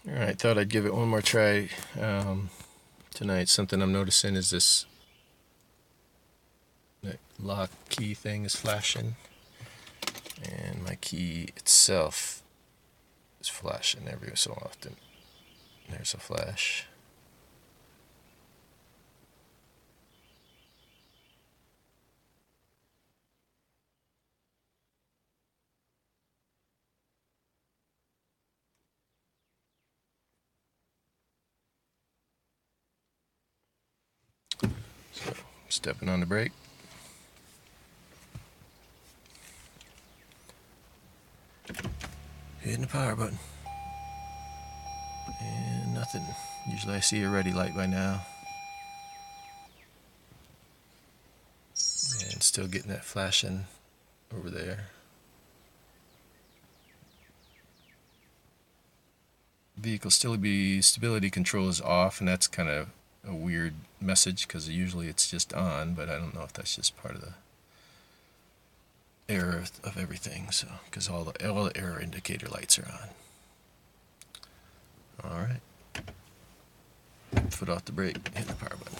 Alright, thought I'd give it one more try tonight. Something I'm noticing is this lock key thing is flashing, and my key itself is flashing every so often. There's a flash. So, stepping on the brake. Hitting the power button. And nothing. Usually I see a ready light by now. And still getting that flashing over there. Vehicle stability control is off, and that's kind of a weird message because usually it's just on, but I don't know if that's just part of the error of everything. So, because all the error indicator lights are on. All right. Foot off the brake, hit the power button.